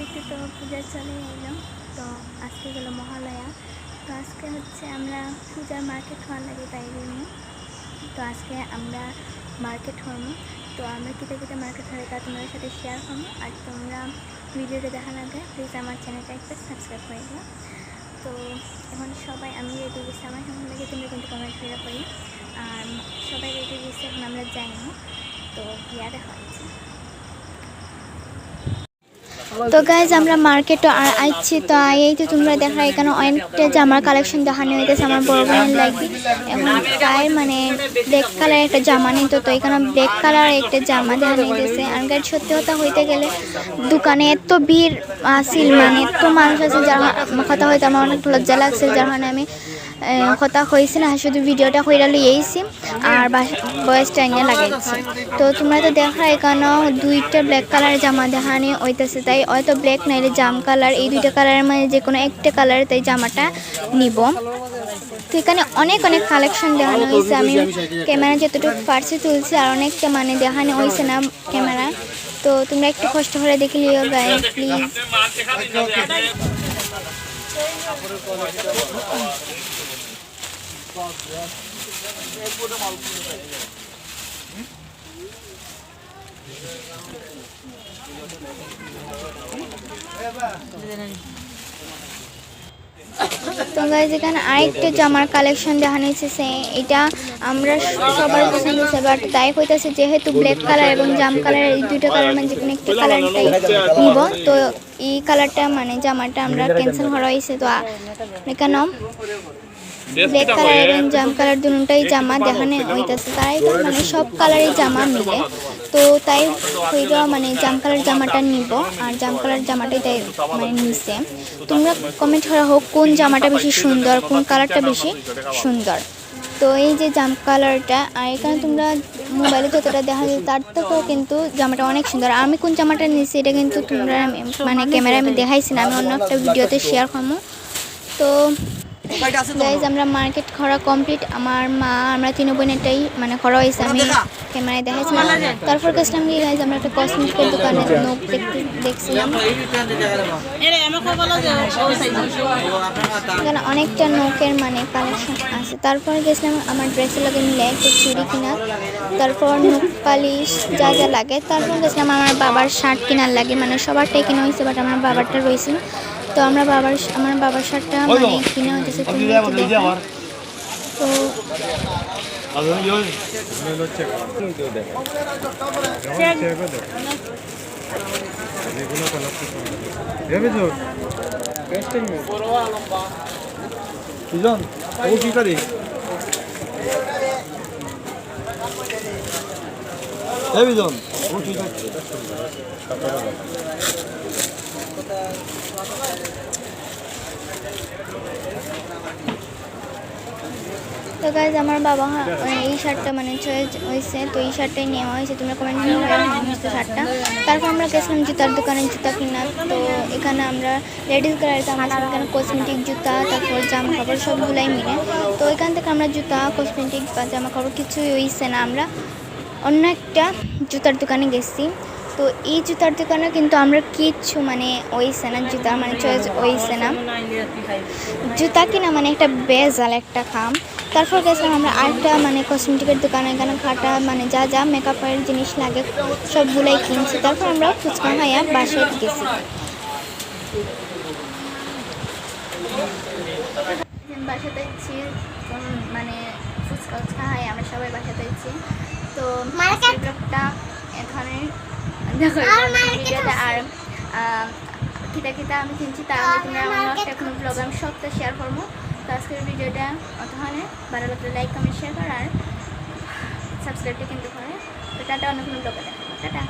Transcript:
বাড়িতে তো পূজা চলে এলো। তো আজকে হলো মহালয়া। তো আজকে হচ্ছে আমরা পূজার মার্কেট হওয়ার লাগে তাই জন্য। তো আজকে আমরা মার্কেট হবো। তো আমরা কিতা মার্কেট হয় তা তোমাদের সাথে শেয়ার করবো। আর তোমরা ভিডিওটা দেখার আগে প্লিজ আমার চ্যানেলটা একটা সাবস্ক্রাইব করে দিও। তো এখন সবাই আমি রেডি গেছি, আমার কেমন লাগে তোমরা কিন্তু কমেন্ট করে করি। আর সবাই রেডি গেছে, এখন আমরা যাই না। তো গিয়া দেখা হচ্ছে। তো গাইজ আমরা মার্কেটও আর আইছি। তো এই তো তোমরা দেখা এখানে অনেকটা জামার কালেকশন দেখানো হইতেছে আমার বড় বোনের লাগবে। এখন প্রায় মানে ব্ল্যাক কালার একটা জামা নিত, তো এখানে ব্ল্যাক কালার একটা জামা দেখানো হইতেছে। আর গাইজ সত্যি কথা হইতে গেলে দোকানে এত ভিড় আসিল, মানে এত মানুষ আছে, যার কথা হয়তো আমার অনেক লজ্জা লাগছে, যার কারণে আমি কথা হয়েছে না, শুধু ভিডিওটা কইরা লইয়েছি আর বয়সটা এনে লাগাইছি। তো তোমরা তো দেখা এখানেও দুইটা ব্ল্যাক কালারের জামা দেখানি হইতেছে, তাই হয়তো ব্ল্যাক নাইলে জাম কালার, এই দুইটা কালারের মধ্যে যে কোনো একটা কালার, তাই জামাটা নিব। তো এখানে অনেক অনেক কালেকশন দেখানো হয়েছে। আমি ক্যামেরা যতটুকু পারছি তুলছি, আর অনেকটা মানে দেখানো হয়েছে না ক্যামেরা। তো তোমরা একটু কষ্ট করে দেখে লিও গাইস প্লিজ। তো গাইজ এখানে আরেকটা জামার কালেকশন দেখানো হয়েছে, এটা আমরা সবার পছন্দ হয়েছে, বাট তাই হইতেছে যেহেতু ব্ল্যাক কালার এবং জাম কালার এই দুইটা কালার মানে যে কোনো একটা কালারটাই নিব। তো এই কালারটা মানে জামাটা আমরা ক্যান্সেল করা হয়েছে। তো এখানে ব্ল্যাক কালার এবং জাম কালার দুটোই জামা দেখানো হইতেছে, তাই মানে সব কালারের জামা মিলে। তো তাই হইলেও মানে জাম কালার জামাটা নিব, আর জাম কালার জামাটাই তাই মানে নিছে। তোমরা কমেন্ট করা হোক কোন জামাটা বেশি সুন্দর, কোন কালারটা বেশি সুন্দর। তো এই যে জাম কালারটা, আর এখানে তোমরা মোবাইলে যতটা দেখা যায় তার থেকেও কিন্তু জামাটা অনেক সুন্দর। আমি কোন জামাটা নিয়েছি এটা কিন্তু তোমরা মানে ক্যামেরায় আমি দেখাইছি না, আমি অন্য একটা ভিডিওতে শেয়ার করবো। তো গাইজ আমরা মার্কেট করা কমপ্লিট, আমার মা আমরা তিন বোনেরটাই মানে করা হয়েছে, আমি ক্যামেরায় দেখাইছিলাম। তারপর গেছিলাম গিয়ে গাইজ আমরা একটা কসমেটিকের দোকানে নখ দেখছিলাম, এখানে অনেকটা নখের মানে কালেকশন আছে। তারপর গেছিলাম আমার ড্রেসের লাগে মিলে একটা চুড়ি কিনা, তারপর নখ পালিশ যা যা লাগে। তারপর গেছিলাম আমার বাবার শার্ট কেনার লাগে, মানে সবারটাই কেনা হয়েছে বাট আমার বাবারটা রয়েছে। তো আমার বাবার শার্টটা মানে কিনা হইতেছে, তো তো গাইজ আমার বাবা এই শার্টটা মানে চয়েস হয়েছে, তো এই শার্টটাই নেওয়া হয়েছে। তোমরা কমেন্ট করে শার্টটা। তারপর আমরা গেছিলাম জুতার দোকানে জুতা কিনা। তো এখানে আমরা লেডিস গার্লটা আমার এখানে কসমেটিক জুতা, তারপর জামা কাপড় সবগুলাই মিলে। তো এখান থেকে আমরা জুতা কসমেটিক বা জামা কাপড় কিছুই হয়েছে না, আমরা অন্য একটা জুতার দোকানে গেছি। তো এই জুতার দোকানে কিন্তু আমরা কিচ্ছু মানে হইছে না, জুতা মানে চয়েস হইছে না। জুতা কিনা মানে একটা বেজাল একটা খাম। তারপর গেছিলাম আমরা আরেকটা মানে কসমেটিকের দোকানে, এখানে খাটা মানে যা যা মেকআপের জিনিস লাগে সবগুলাই কিনছি। তারপর আমরা ফুচকা খাইয়া বাসায় গেছি। বাসাতে ইচ্ছি মানে ফুচকা খাই আমরা সবাই বাসাতে ইচ্ছি। তো ব্লগটা এখানে দেখো ভিডিওতে, আর কিতা আমি কিনছি তাহলে তোমরা অন্য একটা ব্লগ আমি সবটা শেয়ার করবো। তো আজকের ভিডিওটা অতখানে ভালো লাগলে লাইক কমেন্ট শেয়ার কর, আর সাবস্ক্রাইবটা কিন্তু করে। তো টাটা, অন্য কোনো ব্লগে দেখো, টাটা।